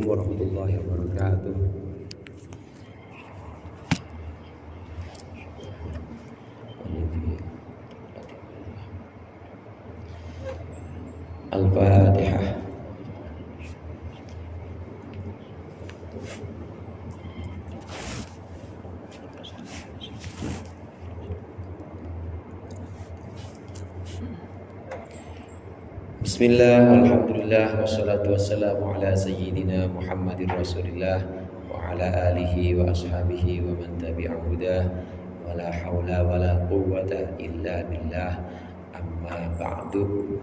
warahmatullahi wabarakatuh. Al-Fatihah. Bismillah, alhamdulillah, wassalatu wassalamu ala sayyidina Muhammadin Rasulillah wa ala alihi wa ashabihi wa man tabi'a hudah wa la hawla wa la quwwata illa billah, amma ba'du.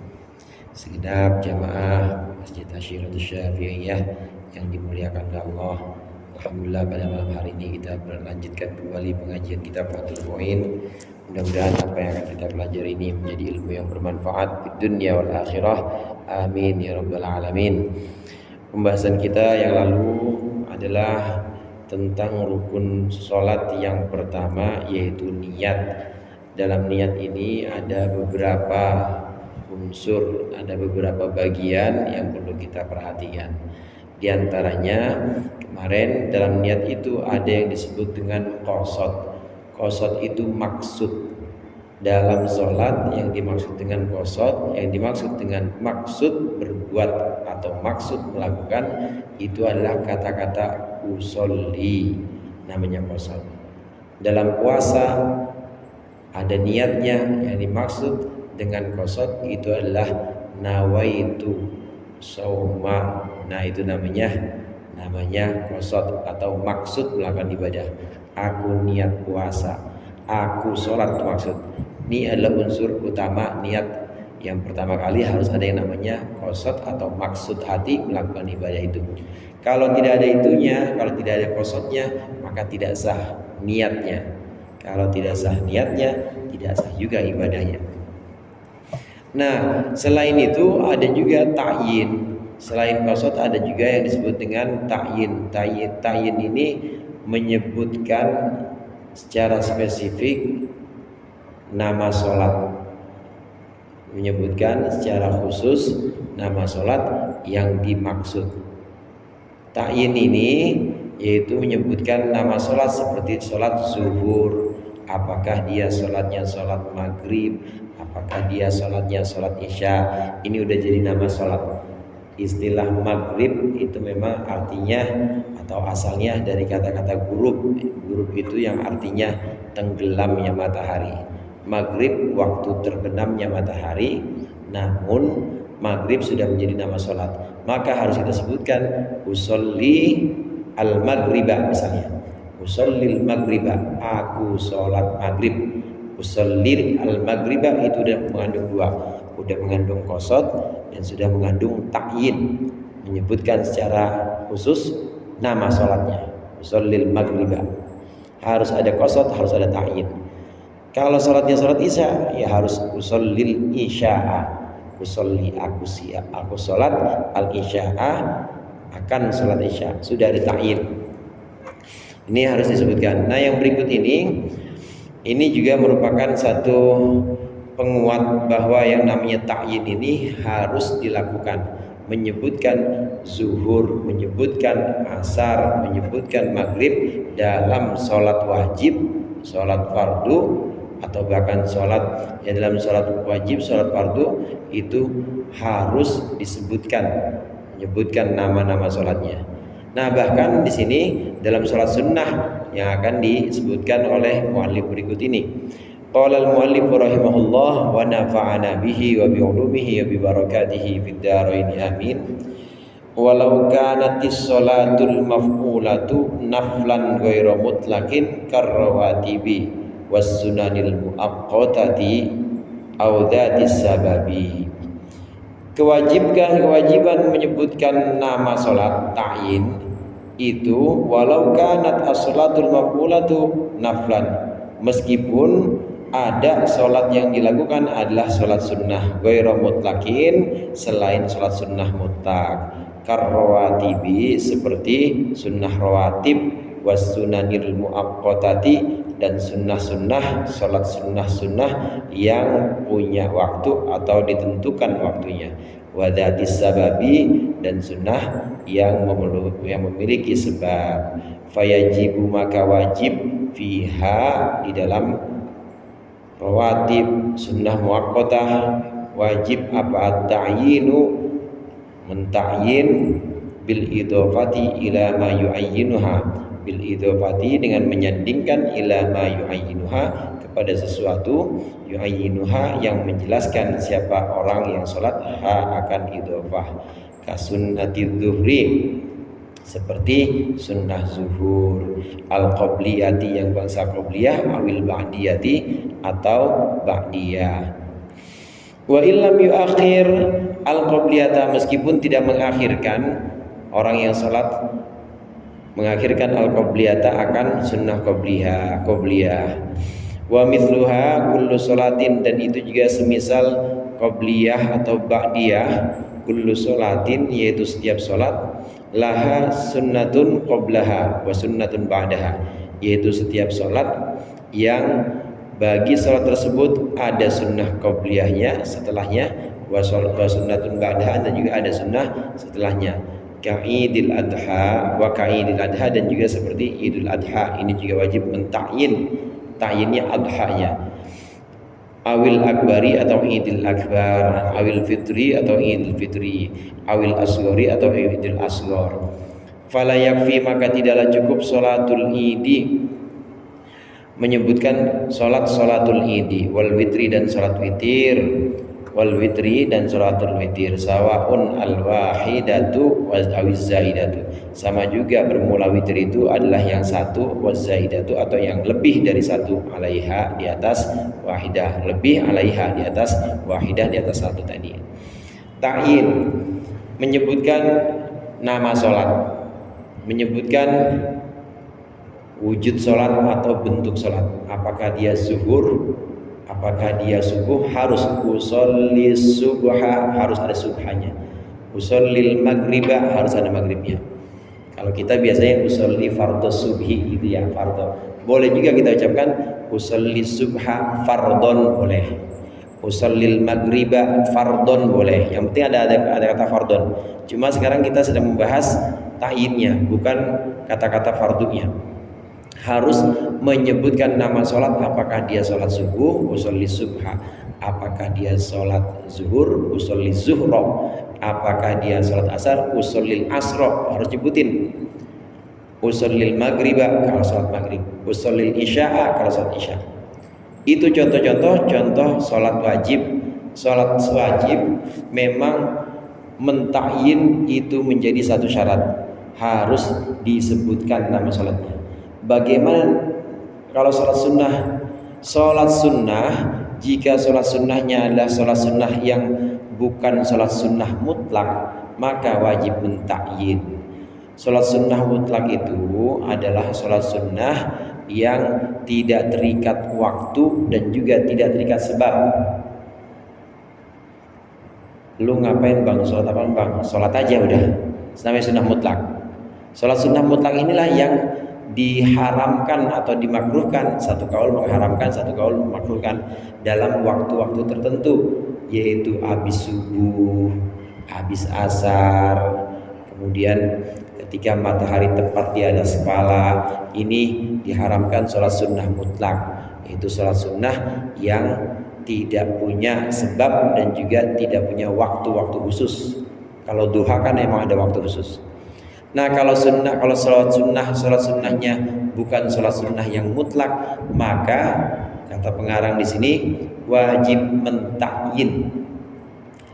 Segenap jamaah Masjid Asyiratus Syafi'iyah yang dimuliakan Allah, alhamdulillah pada malam hari ini kita melanjutkan kembali pengajian kitab Fathul Mu'in. Mudah-mudahan apa yang akan kita pelajari ini menjadi ilmu yang bermanfaat di dunia wal akhirah. Amin ya rabbal alamin. Pembahasan kita yang lalu adalah tentang rukun sholat yang pertama, yaitu niat. Dalam niat ini ada beberapa unsur, ada beberapa bagian yang perlu kita perhatikan. Di antaranya kemarin dalam niat itu ada yang disebut dengan qasad. Qasad itu maksud dalam sholat. Yang dimaksud dengan qasad, yang dimaksud dengan maksud berbuat atau maksud melakukan, itu adalah kata-kata usolli, namanya qasad. Dalam puasa ada niatnya, yang dimaksud dengan qasad itu adalah nawaitu shauma. Nah, itu namanya qasad atau maksud melakukan ibadah. Aku niat puasa, aku sholat, maksud. Ini adalah unsur utama niat. Yang pertama kali harus ada yang namanya qasad atau maksud hati melakukan ibadah itu. Kalau tidak ada itunya, kalau tidak ada qasadnya, maka tidak sah niatnya. Kalau tidak sah niatnya, tidak sah juga ibadahnya. Nah, selain itu ada juga ta'yin. Selain qasad ada juga yang disebut dengan ta'yin. Ta'yin ini menyebutkan secara spesifik nama sholat, menyebutkan secara khusus nama sholat yang dimaksud. Ta'yin ini yaitu menyebutkan nama sholat seperti sholat zuhur, apakah dia sholatnya sholat maghrib, apakah dia sholatnya sholat isya. Ini udah jadi nama sholat. Istilah maghrib itu memang artinya atau asalnya dari kata-kata ghurub. Ghurub itu yang artinya tenggelamnya matahari. Maghrib waktu terbenamnya matahari. Namun maghrib sudah menjadi nama sholat, maka harus kita sebutkan usolli al-maghriba misalnya. Usallil maghriba, aku sholat maghrib. Usallil al-maghriba itu udah mengandung dua, udah mengandung qasad dan sudah mengandung ta'yin, menyebutkan secara khusus nama sholatnya. Usallil maghriba, harus ada qasad, harus ada ta'yin. Kalau sholatnya sholat isya, ya harus usallil isya'a. Usolli, aku sholat al-isya'a, akan sholat isya, sudah ada ta'yin. Ini harus disebutkan. Nah, yang berikut ini juga merupakan satu penguat bahwa yang namanya ta'yin ini harus dilakukan. Menyebutkan zuhur, menyebutkan asar, menyebutkan maghrib dalam sholat wajib, sholat fardu, atau bahkan sholat ya dalam sholat wajib, sholat fardu itu harus disebutkan, menyebutkan nama-nama sholatnya. Nah, bahkan di sini dalam sholat sunnah yang akan disebutkan oleh muallif berikut ini. Qala al-muallif rahimahullah wa nafa'ana bihi wa bi ulumihi wa bi barakatihi fid dharain amin. Walau kanatis sholatul maf'ulatu naflan ghairu mutlaqin karrawatibi was sunanil muaqqatati aw dzatis sababi. Kewajiban menyebutkan nama sholat ta'yin itu walau kanat as-sholatul maf'ulatu naflan, meskipun ada sholat yang dilakukan adalah sholat sunnah ghairu mutlaqin, selain sholat sunnah mutlak, karrawatibi seperti sunnah rawatib, was sunanil muaqqatati dan sunnah-sunnah, sholat sunnah-sunnah yang punya waktu atau ditentukan waktunya. wa dzatis sababi, dan sunnah yang memiliki sebab. Fayajibu, maka wajib, fiha, di dalam rawatib sunnah muakkatah, wajib apa? At-ta'yinu, menta'yin, bil idhofati ila ma yu'ayyinuha, bil idhofati, dengan menyandingkan, ila ma yu'ayyinuha, kepada sesuatu, yu'ayyinuha, yang menjelaskan siapa orang yang sholat, ha, akan idhofah. Kasunnati dhuhri, seperti sunnah zuhur, al-qobliyati, yang bangsa qobliyah, awil ba'diyati, atau ba'diyah. Wa illam yuakhir al-qobliyata, meskipun tidak mengakhirkan, orang yang sholat mengakhirkan al-qobliyata akan sunnah qobliyah. Wa mithluha kullu sholatin, dan itu juga semisal qobliyah atau ba'diyah, kullu sholatin, yaitu setiap sholat, laha sunnatun qoblaha wa sunnatun ba'daha, yaitu setiap sholat yang bagi sholat tersebut ada sunnah qobliyahnya setelahnya, wa sunnatun ba'daha, dan juga ada sunnah setelahnya. Ka'idil adha wa ka'idil adha, dan juga seperti idul adha, ini juga wajib mentakyin, takyinnya adhanya, awil akbari, atau idil akbar, awil fitri, atau idil fitri, awil asghari, atau idil asghar. Fala yakfi, maka tidaklah cukup sholatul idi, menyebutkan sholatul idi, wal witri, dan sholat witir, wal witri, dan sholatul witir, sawaun al wahidatu wa awiz zaidatu, sama juga bermula witir itu adalah yang satu, waz zaidatu, atau yang lebih dari satu, alaiha, di atas wahidah, lebih, alaiha, di atas wahidah, di atas satu tadi. Ta'yin, menyebutkan nama sholat, menyebutkan wujud sholat atau bentuk sholat, apakah dia zuhur, apakah dia subuh, harus usolli subha, harus ada subhanya, usallil maghriba, harus ada maghribnya. Kalau kita biasanya usolli fardhu subhi gitu ya, fardhu. Boleh juga kita ucapkan usolli subha fardhon, boleh. Usallil maghriba fardhon, boleh. Yang penting ada kata fardhon. Cuma sekarang kita sedang membahas ta'yinnya, bukan kata-kata fardunya. Harus menyebutkan nama sholat, apakah dia sholat subuh, usolli subha, apakah dia sholat zuhur, usolli zuhro, apakah dia sholat asar, usollil asro, harus nyebutin. Usollil maghriba, kalau sholat maghrib, usollil isya'a, kalau sholat isya. Itu contoh sholat wajib. Sholat wajib memang mentakyin itu menjadi satu syarat, harus disebutkan nama sholatnya. Bagaimana kalau sholat sunnah? Sholat sunnah, jika sholat sunnahnya adalah sholat sunnah yang bukan sholat sunnah mutlak, maka wajib mentakyin. Sholat sunnah mutlak itu adalah sholat sunnah yang tidak terikat waktu dan juga tidak terikat sebab. Lu ngapain bang? Sholat apaan bang? Sholat aja udah, namanya sunnah mutlak. Sholat sunnah mutlak inilah yang diharamkan atau dimakruhkan, satu kaul mengharamkan, satu kaul memakruhkan dalam waktu-waktu tertentu, yaitu habis subuh, habis asar, kemudian ketika matahari tepat di atas kepala. Ini diharamkan sholat sunnah mutlak, yaitu sholat sunnah yang tidak punya sebab dan juga tidak punya waktu-waktu khusus. Kalau duha kan emang ada waktu khusus. Nah kalau sholat sunnahnya bukan sholat sunnah yang mutlak, maka kata pengarang di sini wajib mentakyin.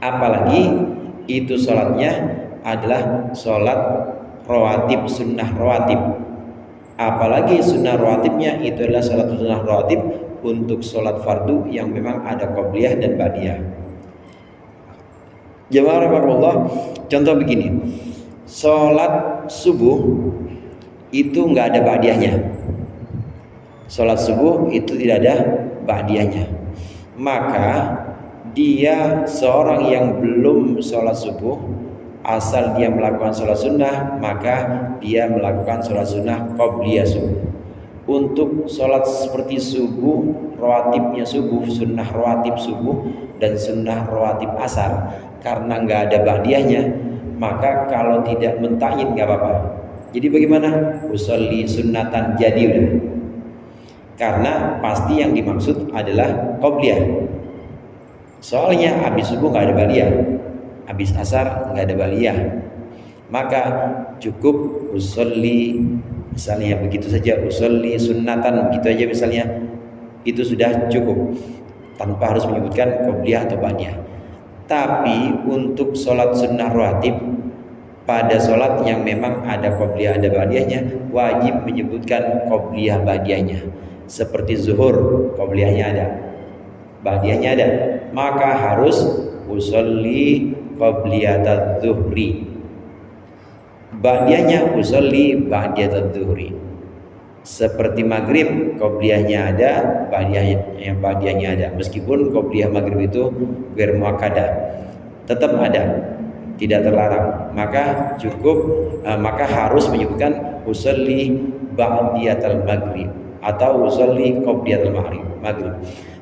Apalagi itu sholatnya adalah sholat rawatib, sunnah rawatib. Apalagi sunnah rawatibnya itu adalah sholat sunnah rawatib untuk sholat fardu yang memang ada qobliyah dan ba'diyah. Jemaah rahimakumullah, contoh begini. Sholat subuh itu nggak ada ba'diyahnya. Sholat subuh itu tidak ada ba'diyahnya. Maka dia seorang yang belum sholat subuh, asal dia melakukan sholat sunnah, maka dia melakukan sholat sunnah qobliyah subuh. untuk sholat seperti subuh, rawatibnya subuh, sunnah rawatib subuh dan sunnah rawatib asar, karena nggak ada ba'diyahnya, maka kalau tidak mentakyin nggak apa-apa. Jadi bagaimana? Usolli sunnatan, jadi udah. Karena pasti yang dimaksud adalah qobliyah. Soalnya habis subuh nggak ada ba'diyah, habis asar nggak ada ba'diyah, maka cukup usolli, misalnya begitu saja, usolli sunnatan, begitu aja misalnya, itu sudah cukup tanpa harus menyebutkan qobliyah atau ba'diyah. Tapi untuk sholat sunnah rawatib, pada sholat yang memang ada qobliyah ada ba'diyahnya, wajib menyebutkan qobliyah ba'diyahnya. Seperti zuhur, qobliyahnya ada, ba'diyahnya ada, maka harus usolli qobliyatadz zuhri, ba'diyahnya usolli ba'diyatadz zuhri. Seperti maghrib, qobliyahnya ada, ba'diyahnya ada, meskipun qobliyah maghrib itu ghair muakkadah, tetap ada, tidak terlarang. Maka maka harus menyebutkan usolli ba'diyatal maghrib atau usolli qobliyatal maghrib.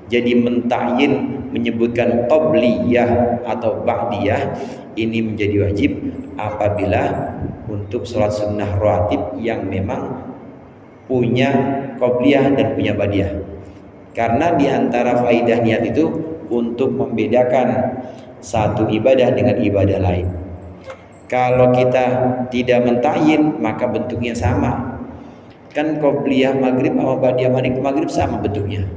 Jadi mentakyin menyebutkan qobliyah atau ba'diyah ini menjadi wajib apabila untuk sholat sunnah rawatib yang memang punya qobliyah dan punya ba'diyah. Karena diantara faidah niat itu untuk membedakan satu ibadah dengan ibadah lain. Kalau kita tidak mentakyin, maka bentuknya sama. Kan qobliyah maghrib sama ba'diyah maghrib sama bentuknya.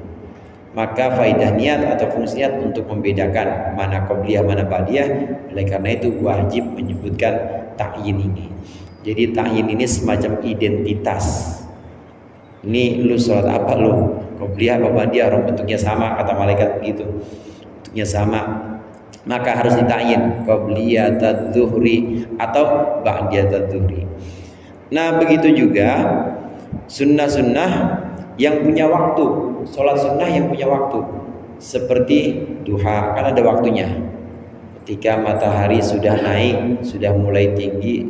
Maka faidah niat atau fungsi niat untuk membedakan mana qobliyah mana ba'diyah. Oleh karena itu wajib menyebutkan takyin ini. Jadi takyin ini semacam identitas. Ini lu sholat apa lu? Qobliyah apa ba'diyah? Orang bentuknya sama, kata malaikat begitu. Bentuknya sama. Maka harus ditakyin qobliyatadz zuhri atau ba'diyatadz zuhri. Nah, begitu juga sunnah-sunnah yang punya waktu, sholat sunnah yang punya waktu, seperti duha, kan ada waktunya. Ketika matahari sudah naik, sudah mulai tinggi,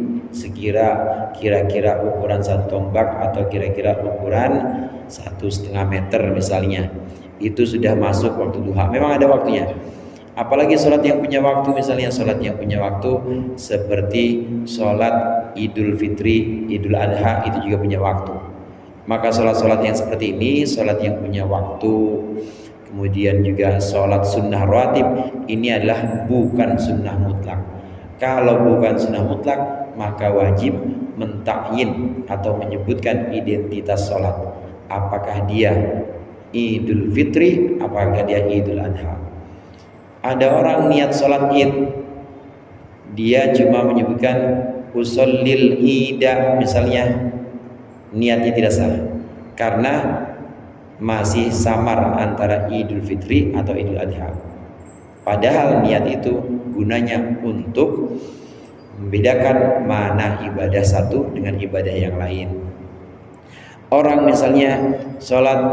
kira-kira ukuran 1 tombak atau kira-kira ukuran 1,5 meter misalnya, itu sudah masuk waktu duha. Memang ada waktunya. Apalagi sholat yang punya waktu, misalnya sholat yang punya waktu seperti sholat Idul Fitri, Idul Adha, itu juga punya waktu. Maka sholat-sholat yang seperti ini, sholat yang punya waktu, kemudian juga sholat sunnah rawatib, ini adalah bukan sunnah mutlak. Kalau bukan sunnah mutlak, maka wajib mentakyin atau menyebutkan identitas sholat. Apakah dia Idul Fitri, apakah dia Idul Adha. Ada orang niat sholat id, dia cuma menyebutkan ushollil ida misalnya, niatnya tidak sah karena masih samar antara Idul Fitri atau Idul Adha. Padahal niat itu gunanya untuk membedakan mana ibadah satu dengan ibadah yang lain. Orang misalnya sholat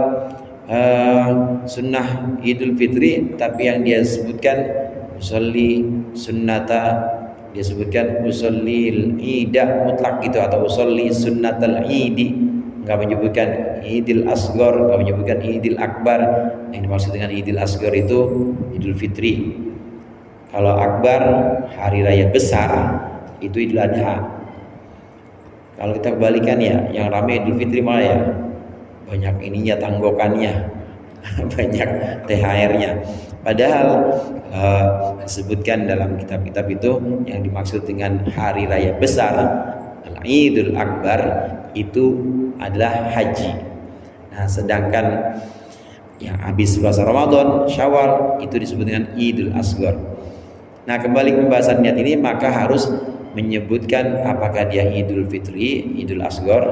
sunnah Idul Fitri, tapi yang dia sebutkan usolli sunnata, dia sebutkan usallil ida mutlak gitu, atau usolli sunnatal idi, nggak menyebutkan idil asghar, nggak menyebutkan idil akbar. Yang dimaksud dengan idil asghar itu Idul Fitri. Kalau akbar, hari raya besar, itu Idul Adha. Kalau kita kebalikan ya, yang ramai Idul Fitri malah ya banyak ininya, tanggokannya, banyak THR-nya. Padahal disebutkan dalam kitab-kitab itu yang dimaksud dengan hari raya besar Idul Akbar itu adalah haji. Nah, sedangkan yang habis puasa Ramadan, Syawal, itu disebut dengan Idul Asghar. Nah, kembali ke pembahasan niat ini, maka harus menyebutkan apakah dia Idul Fitri, Idul Asghar,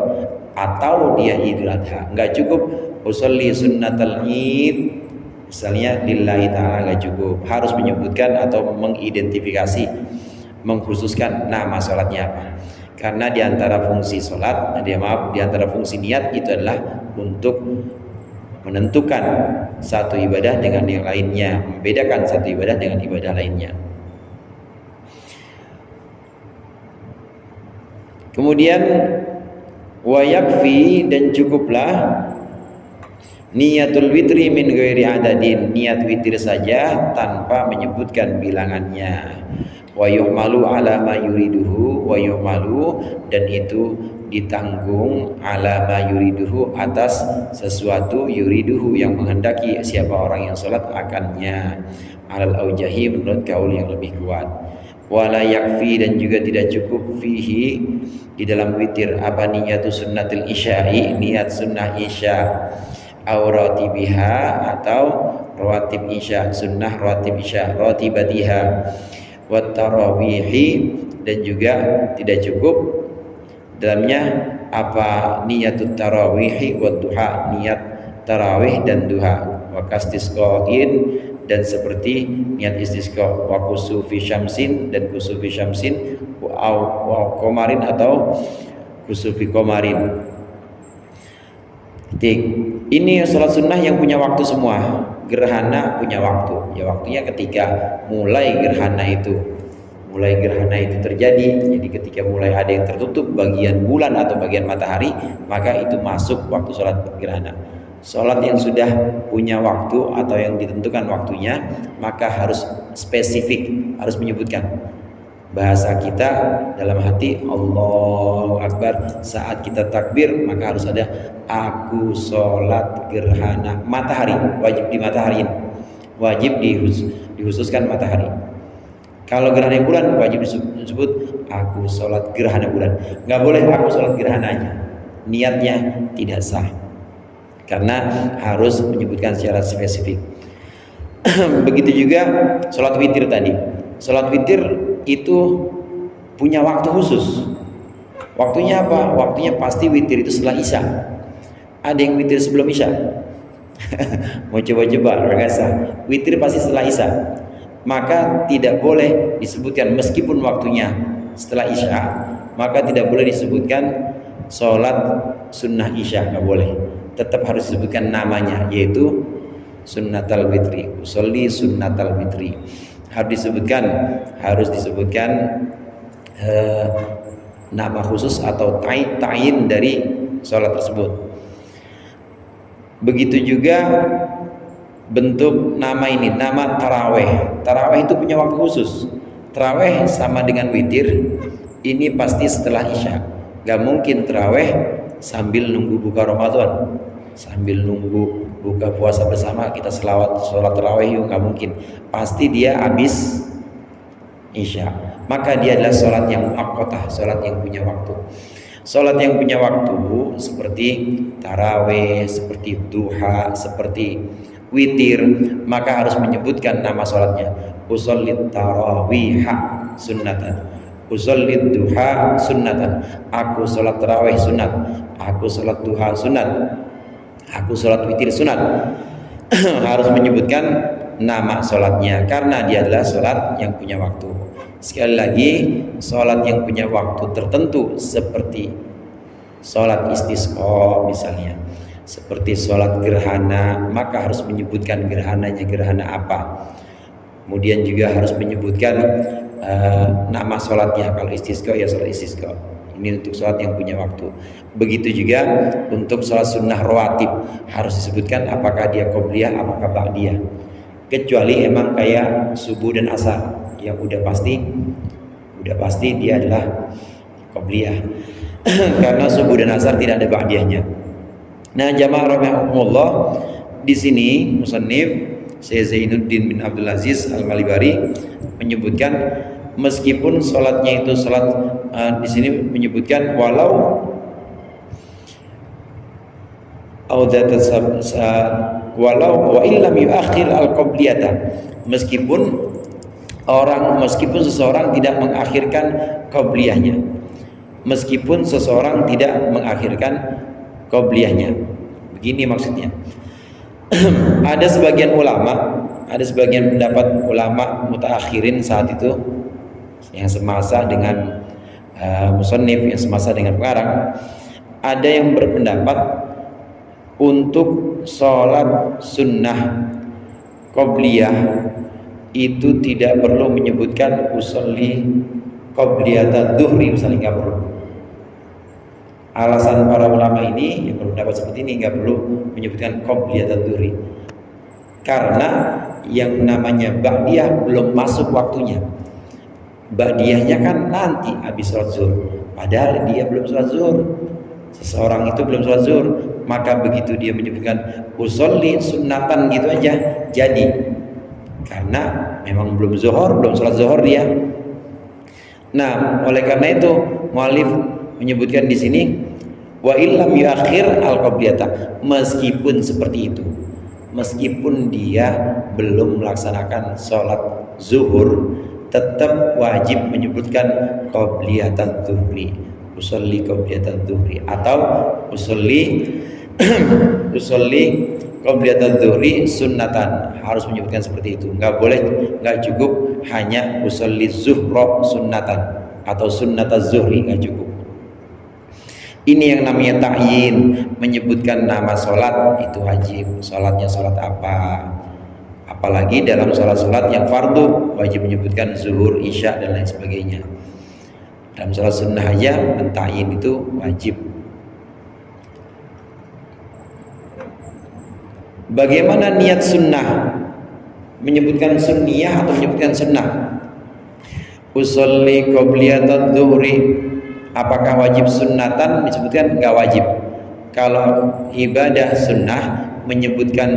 atau dia Idul Adha. Enggak cukup usolli sunnatal id misalnya lillahi ta'ala, enggak cukup. Harus menyebutkan atau mengidentifikasi, mengkhususkan nama salatnya apa. Karena di antara fungsi salat, di antara fungsi niat itu adalah untuk menentukan satu ibadah dengan yang lainnya, membedakan satu ibadah dengan ibadah lainnya. Kemudian Wa yakfi, dan cukuplah niatul witri min ghairi adadin, niat witir saja tanpa menyebutkan bilangannya. Wa yuhmalu ala ma yuriduhu, wa yuhmalu, dan itu ditanggung ala ma yuriduhu, atas sesuatu yuriduhu yang menghendaki siapa orang yang salat akannya, alal aujahi, menurut kaul yang lebih kuat. Wala yakfi, dan juga tidak cukup fihi, di dalam witir, apa niyatu sunnatil isya'i, niat sunnah isya, au ratibiha, atau rawatib isya, sunnah rawatib isya, ratibatiha, wat tarawihi, dan juga tidak cukup dalamnya apa niyatut tarawihi wat duha, niat tarawih dan duha, wa kastisqain, dan seperti niat istisqa, wa kusufi syamsin, dan kusufi syamsin, wa komarin, atau kusufi komarin. Ini salat sunnah yang punya waktu semua. Gerhana punya waktu, ya waktunya ketika mulai gerhana itu terjadi. Jadi ketika mulai ada yang tertutup bagian bulan atau bagian matahari, maka itu masuk waktu salat gerhana. Salat yang sudah punya waktu atau yang ditentukan waktunya, maka harus spesifik, harus menyebutkan. Bahasa kita dalam hati Allahu Akbar, saat kita takbir maka harus ada aku sholat gerhana matahari, wajib di matahari, wajib dihususkan matahari. Kalau gerhana bulan wajib disebut aku sholat gerhana bulan, nggak boleh aku sholat gerhananya, niatnya tidak sah karena harus menyebutkan secara spesifik. Begitu juga sholat witir tadi. Sholat witir itu punya waktu khusus. Waktunya apa? Waktunya pasti witir itu setelah isya. Ada yang witir sebelum isya. Mau coba-coba, ragasa. Witir pasti setelah isya. Maka tidak boleh disebutkan, meskipun waktunya setelah isya, maka tidak boleh disebutkan sholat sunnah isya, nggak boleh. Tetap harus disebutkan namanya, yaitu sunnatal witri, usolli sunnatal witri. Harus disebutkan nama khusus atau ta'in dari sholat tersebut. Begitu juga bentuk nama ini, nama taraweh. Taraweh itu punya waktu khusus. Taraweh sama dengan witir, ini pasti setelah isya. Gak mungkin taraweh sambil nunggu buka Ramadan, sambil nunggu buka puasa bersama kita sholat taraweh yuk, nggak mungkin. Pasti dia habis isya. Maka dia adalah sholat yang muaqqatah, sholat yang punya waktu. Sholat yang punya waktu seperti taraweh, seperti duha, seperti witir, maka harus menyebutkan nama sholatnya. Usollit tarawiha sunnatan, usollit duha sunnatan, aku sholat taraweh sunat, aku sholat duha sunat, aku sholat witir sunat. Harus menyebutkan nama sholatnya karena dia adalah sholat yang punya waktu. Sekali lagi, sholat yang punya waktu tertentu seperti sholat istisqa misalnya, seperti sholat gerhana, maka harus menyebutkan gerhananya gerhana apa. Kemudian juga harus menyebutkan nama sholatnya. Kalau istisqa ya sholat istisqa. Ini untuk sholat yang punya waktu. Begitu juga untuk sholat sunnah rawatib, harus disebutkan apakah dia qobliyah, apakah ba'diyah. Kecuali emang kayak subuh dan asar yang udah pasti dia adalah qobliyah. Karena subuh dan asar tidak ada ba'diyahnya. Nah, jamaah rahimahumullah, di sini musannif Syekh Zainuddin bin Abdul Aziz Al-Malibari menyebutkan meskipun sholatnya itu sholat di sini menyebutkan walau wa illam yuakhir al-qobliyata, meskipun seseorang tidak mengakhirkan qobliyahnya, meskipun seseorang tidak mengakhirkan qobliyahnya. Begini maksudnya. Ada sebagian pendapat ulama mutaakhirin saat itu yang semasa dengan musannif, yang semasa dengan pengarang, ada yang berpendapat untuk sholat sunnah qobliyah itu tidak perlu menyebutkan usolli qobliyata duhri, misalnya nggak perlu. Alasan para ulama ini yang berpendapat seperti ini nggak perlu menyebutkan qobliyatan dzuri, karena yang namanya ba'diyah belum masuk waktunya. Ba'diyahnya kan nanti habis sholat zuhur, padahal dia belum sholat zuhur. Seseorang itu belum sholat zuhur, maka begitu dia menyebutkan usolli sunnatan gitu aja jadi, karena memang belum zuhur, belum sholat zuhur dia. Nah, oleh karena itu mu'allif menyebutkan di sini wa illam yuakhir al-qobliyata, meskipun seperti itu, meskipun dia belum melaksanakan sholat zuhur, tetap wajib menyebutkan qobliyatan dzuhri, usolli qobliyatan dzuhri, atau usolli qobliyatan dzuhri sunnatan, harus menyebutkan seperti itu. Nggak boleh, nggak cukup hanya usolli zuhra sunnatan atau sunnataz zuhri, nggak cukup. Ini yang namanya ta'yin, menyebutkan nama sholat itu wajib. Sholatnya sholat apa? Apalagi dalam sholat-sholat yang fardu, wajib menyebutkan zuhur, isya, dan lain sebagainya. Dalam sholat sunnah aja menta'yin itu wajib. Bagaimana niat sunnah? Menyebutkan sunniyah atau menyebutkan sunnah? Usolli qobliyatan dzuhri, apakah wajib sunnatan? Disebutkan enggak wajib. Kalau ibadah sunnah menyebutkan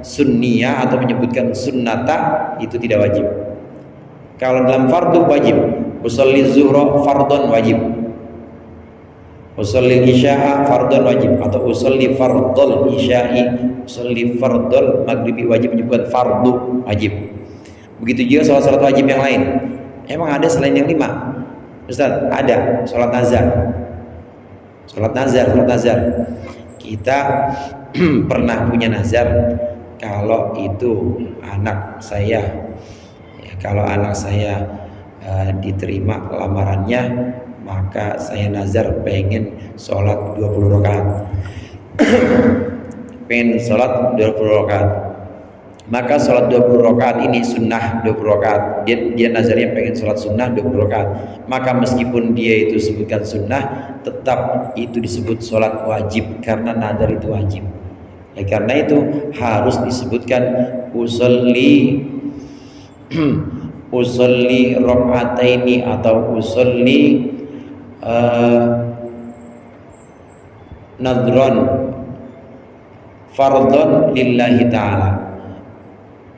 sunniyah atau menyebutkan sunnata itu tidak wajib. Kalau dalam fardu wajib. Usolli zuhra fardhon wajib, usolli isya'a fardhon wajib, atau usolli fardhol isya'i, usolli fardhol maghribi wajib, menyebutkan fardu wajib. Begitu juga sholat-sholat wajib yang lain. Emang ada selain yang 5? Ustaz, ada sholat nazar. Sholat nazar. Kita pernah punya nazar, kalau itu anak saya, ya, kalau anak saya diterima lamarannya, maka saya nazar pengen sholat 20 rakaat. Pengen sholat 20 rakaat. Maka sholat 20 rakaat ini sunnah 20 rakaat. Dia nazarnya pengen sholat sunnah 20 rakaat. Maka meskipun dia itu sebutkan sunnah, tetap itu disebut sholat wajib, karena nazar itu wajib. Ya, karena itu harus disebutkan usolli rakaataini atau usolli nadron fardhon lillahi ta'ala.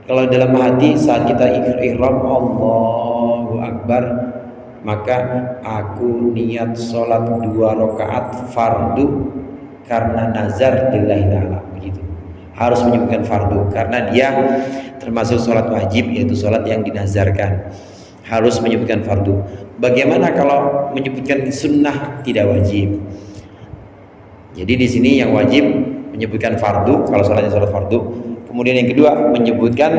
Kalau dalam hati saat kita ihram Allahu Akbar, maka aku niat sholat 2 rakaat fardu karena nazar lillahi ta'ala, begitu. Harus menyebutkan fardu karena dia termasuk sholat wajib, yaitu sholat yang dinazarkan. Harus menyebutkan fardu. Bagaimana kalau menyebutkan sunnah tidak wajib? Jadi di sini yang wajib menyebutkan fardu kalau sholatnya sholat fardu. Kemudian yang kedua menyebutkan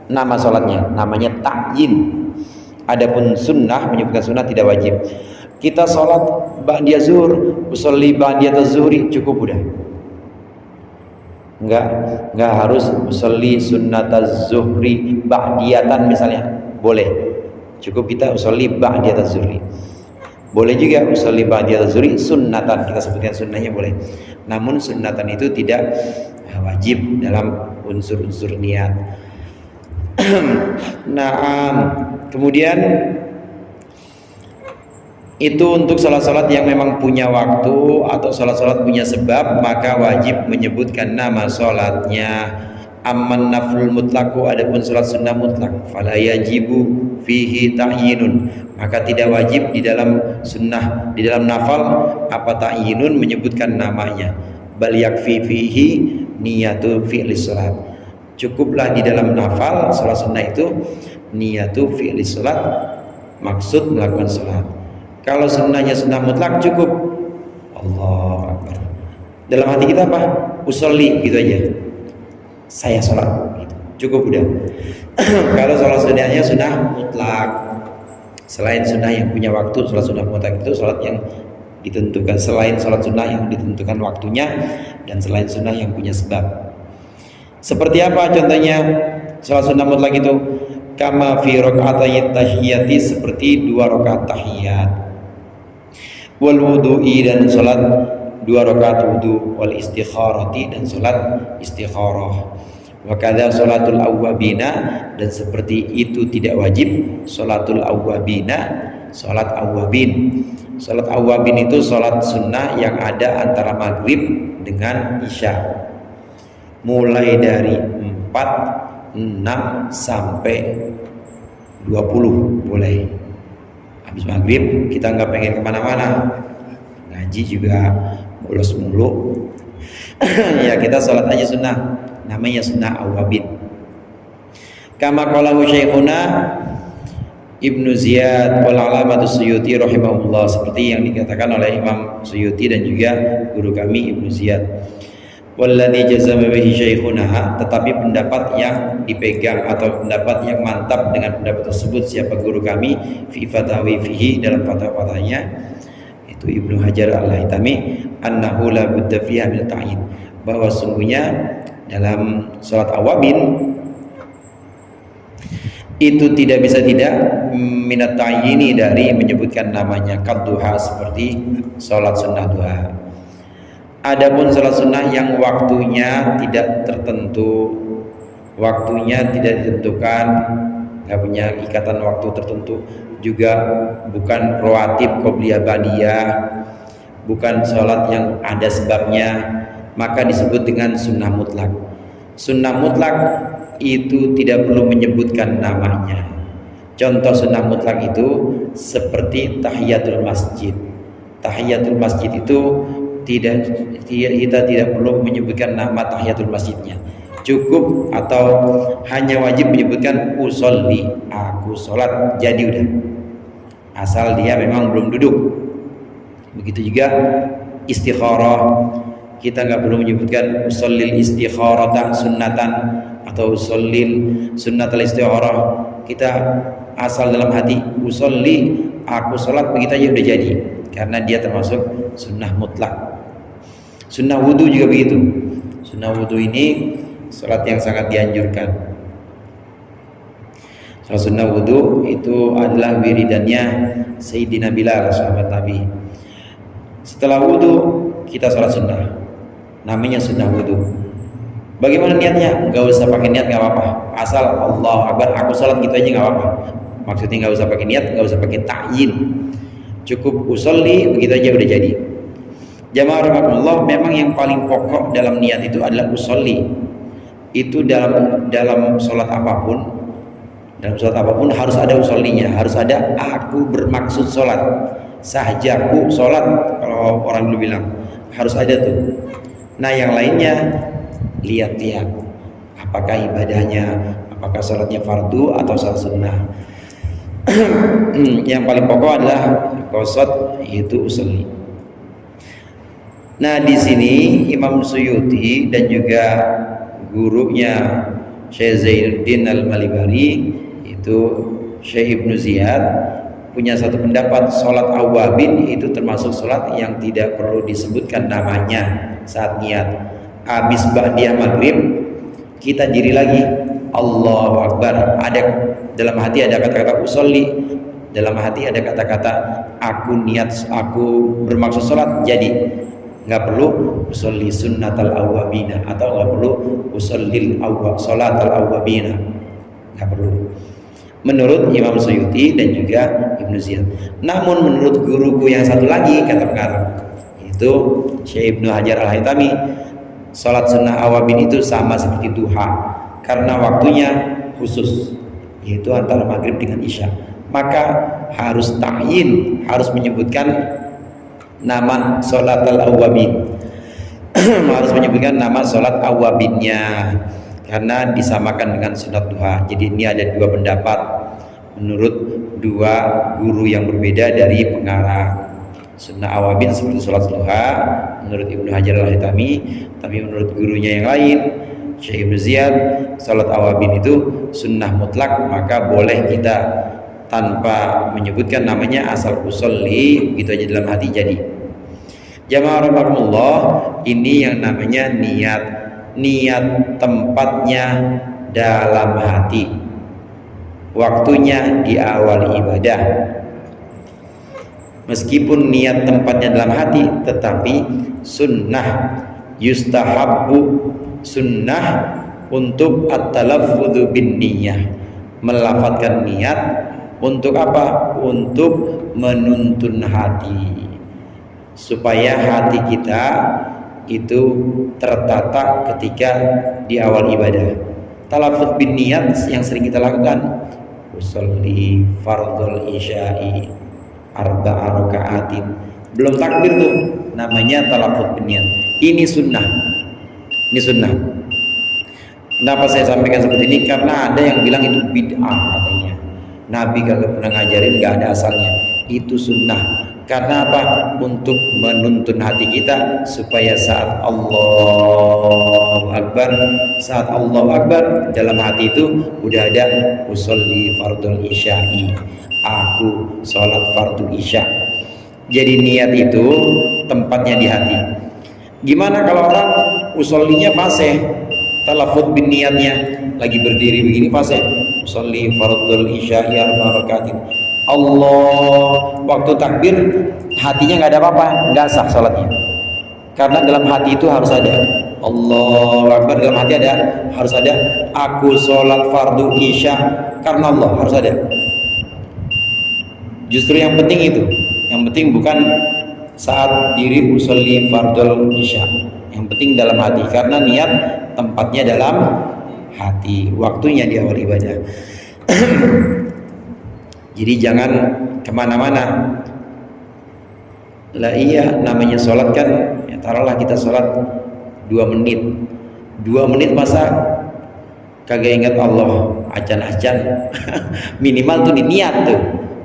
nama sholatnya, namanya ta'yin. Adapun sunnah, menyebutkan sunnah tidak wajib. Kita sholat ba'diyah zuhur, usolli ba'diyataz zuhri, cukup udah. Enggak harus usolli sunnataz zuhri ba'diyatan misalnya, boleh. Cukup kita usolli ba'diyataz zuhri. Boleh juga usolli ba'diyataz zuhri sunnatan, kita sebutkan sunnahnya boleh. Namun sunnatan itu tidak wajib dalam unsur-unsur niat. Nah, kemudian itu untuk salat-salat yang memang punya waktu atau salat-salat punya sebab, maka wajib menyebutkan nama salatnya. Amman naflul mutlaku, adapun salat sunnah mutlak, fala yajibu fihi ta'yinun, maka tidak wajib di dalam sunnah, di dalam nafal apa ta'yinun, menyebutkan namanya. Bal yakfi fihi niyatu fi'li salat, cukuplah di dalam nafal salat sunnah itu niyatu fi'li salat, maksud melakukan salat. Kalau sunnahnya sunnah mutlak cukup Allahu Akbar. Dalam hati kita apa? Usolli gitu aja. Saya sholat gitu. Cukup udah. Kalau sholat sunnahnya sunnah mutlak, selain sunnah yang punya waktu, sholat sunnah mutlak itu sholat yang ditentukan, selain sholat sunnah yang ditentukan waktunya, dan selain sunnah yang punya sebab. Seperti apa contohnya sholat sunnah mutlak itu? Kama fi rakaatayit tahiyati, seperti 2 rakaat tahiyat. wal wudu'i dan salat 2 rakaat wudu, wal istikharati dan salat istikharah. Wa kadza salatul awwabina, dan seperti itu tidak wajib salatul awwabina, salat awwabin. Salat awwabin itu salat sunnah yang ada antara maghrib dengan isya, mulai dari 4, 6 sampai 20 boleh. Habis maghrib kita nggak pengen kemana-mana, ngaji juga bolos mulu ya kita sholat aja sunnah, namanya sunnah awwabin. Kama qalahu Syekhuna Ibnu Ziyad wal Alamatu Suyuti rahimahullah, seperti yang dikatakan oleh Imam Suyuti dan juga guru kami Ibnu Ziyad. Walladzi jazama bihi Syekhuna, tetapi pendapat yang dipegang atau pendapat yang mantap dengan pendapat tersebut siapa guru kami fi fatawi fihi, dalam fatwa-fatwanya itu Ibnu Hajar Al-Haytami, annahu la budda fiha min ta'yin, bahwa sungguhnya dalam salat awabin itu tidak bisa tidak minat ta'yini, dari menyebutkan namanya, kadduha, seperti salat sunnah duha. Adapun salat sunnah yang waktunya tidak tertentu, waktunya tidak ditentukan, nggak punya ikatan waktu tertentu, juga bukan rawatib qobliyah ba'diyah, bukan salat yang ada sebabnya, maka disebut dengan sunnah mutlak. Sunnah mutlak itu tidak perlu menyebutkan namanya. Contoh sunnah mutlak itu seperti tahiyatul masjid. Tahiyatul masjid itu kita tidak perlu menyebutkan nama tahiyatul masjidnya. Cukup atau hanya wajib menyebutkan usolli, aku sholat, jadi udah. Asal dia memang belum duduk. Begitu juga istikharah, kita nggak perlu menyebutkan usallil istikharata sunnatan atau usallil sunnatal istikharah. Kita asal dalam hati usolli, aku sholat, begitu aja udah jadi, karena dia termasuk sunnah mutlak. Sunnah wudu juga begitu. Sunnah wudu ini salat yang sangat dianjurkan. Salat sunnah wudu itu adalah wiridannya Sayyidina Bilal, sahabat Nabi. Setelah wudu kita salat sunnah, namanya sunnah wudu. Bagaimana niatnya? Gak usah pakai niat, gak apa-apa. Asal Allahu Akbar, aku salat, gitu aja gak apa-apa. Maksudnya gak usah pakai niat, gak usah pakai ta'yin. Cukup usolli, begitu aja udah jadi. Jamaah rahimakumullah, memang yang paling pokok dalam niat itu adalah usolli. Itu dalam sholat apapun, harus ada usollinya, harus ada aku bermaksud sholat, sahjaku sholat, kalau orang dulu bilang harus ada tuh. Nah yang lainnya lihat-lihat apakah ibadahnya, apakah sholatnya fardu atau sholat sunnah. Yang paling pokok adalah qasad, yaitu usolli. Nah di sini Imam Suyuti dan juga gurunya Syekh Zainuddin Al-Malibari, itu Syekh Ibnu Ziyad, punya satu pendapat, sholat awabin itu termasuk sholat yang tidak perlu disebutkan namanya saat niat. Habis ba'diyah maghrib kita diri lagi, Allahu Akbar, ada dalam hati ada kata-kata usolli, dalam hati ada kata-kata aku niat, aku bermaksud sholat, jadi nggak perlu usolli sunnatal awwabina atau nggak perlu usallil sholatal awwabina, nggak perlu. Menurut Imam Suyuti dan juga Ibnu Ziyad. Namun menurut guruku yang satu lagi, kata pengarang, itu Syekh Ibnu Hajar Al-Haytami, sholat sunnah awabin itu sama seperti duha, karena waktunya khusus, yaitu antara maghrib dengan isya. Maka harus ta'yin, harus menyebutkan nama sholat al-awwabin harus menyebutkan nama sholat awwabinnya, karena disamakan dengan sunat duha. Jadi ini ada dua pendapat menurut dua guru yang berbeda dari pengarang. Sunnah awabin seperti sholat duha menurut Ibnu Hajar Al-Haytami, tapi menurut gurunya yang lain Syekh Ibnu Ziyad, sholat awabin itu sunnah mutlak, maka boleh kita tanpa menyebutkan namanya, asal usolli, gitu aja dalam hati jadi. Jamaah rahimakumullah, ini yang namanya niat. Niat tempatnya dalam hati, waktunya di awal ibadah. Meskipun niat tempatnya dalam hati, tetapi sunnah, yustahabbu, sunnah untuk at-talaffudzu bin niyyah, melafadzkan niat untuk apa? Untuk menuntun hati, supaya hati kita itu tertata ketika di awal ibadah. Talaffudz bin niat yang sering kita lakukan, usolli fardhul isya'i arba'a raka'atin, belum takbir tuh namanya talaffudz bin niat. Ini sunnah, ini sunnah. Kenapa saya sampaikan seperti ini? Karena ada yang bilang itu bid'ah katanya. Nabi kagak pernah ngajarin, gak ada asalnya. Itu sunnah. Karena apa? Untuk menuntun hati kita supaya saat Allahu Akbar, saat Allahu Akbar, dalam hati itu udah ada usolli fardul isya'i, aku sholat fardu isya. Jadi niat itu tempatnya di hati. Gimana kalau orang usollinya fasih, talaffudz bin niatnya lagi berdiri begini fasih, usolli fardul isya'i arba'a rakaatin, Allah, waktu takbir hatinya nggak ada apa-apa, nggak sah sholatnya. Karena dalam hati itu harus ada Allahu Akbar, dalam hati harus ada aku sholat fardu isya karena Allah, harus ada. Justru yang penting itu, yang penting bukan saat diri usolli fardul isya, yang penting dalam hati, karena niat tempatnya dalam hati, waktunya di awal ibadah. Jadi jangan kemana-mana. Lah iya, namanya sholat kan, ya taruhlah kita sholat 2 menit, 2 menit masa kagak ingat Allah, acan-acan. Minimal tuh di niat tuh,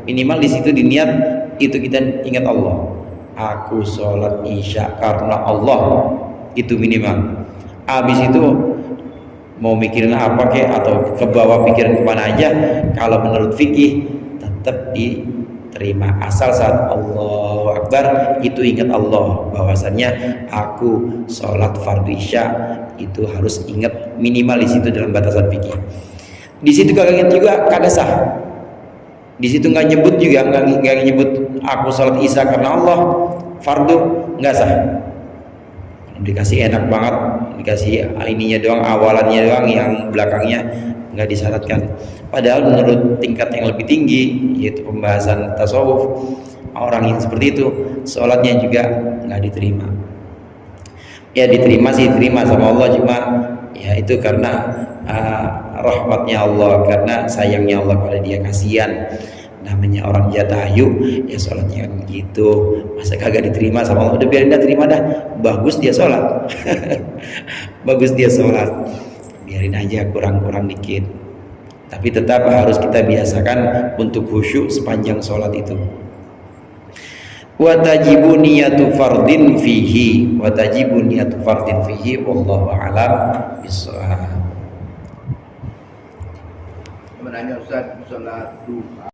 minimal di situ di niat itu kita ingat Allah. Aku sholat isya karena Allah, itu minimal. Habis itu mau mikirin apa kek, atau ke bawah pikiran kemana aja, kalau menurut fikih tetap diterima asal saat Allahu Akbar itu ingat Allah, bahwasannya aku sholat fardu isya itu harus ingat, minimal di situ dalam batasan fikih. Di situ kagak ingat juga kagak sah. Di situ nggak nyebut juga, nggak nyebut aku sholat isya karena Allah fardu, nggak sah. Dikasih enak banget, dikasih ininya doang, awalannya doang, yang belakangnya nggak disyaratkan. Padahal menurut tingkat yang lebih tinggi, yaitu pembahasan tasawuf, orang yang seperti itu sholatnya juga nggak diterima. Ya diterima sih, diterima sama Allah, cuma ya itu karena rahmatnya Allah, karena sayangnya Allah pada dia, kasihan. Namanya orang jatayu, ya sholatnya gitu, masa kagak diterima sama Allah. Udah biarin dah, terima dah, bagus dia sholat. Bagus dia sholat, biarin aja kurang-kurang dikit, tapi tetap harus kita biasakan untuk khusyuk sepanjang sholat itu. Wa tajibu niyatu fardin fihi, wa tajibu niyatu fardin fihi, wallahu a'lam bishawab. Menanya Ustaz, sholat duha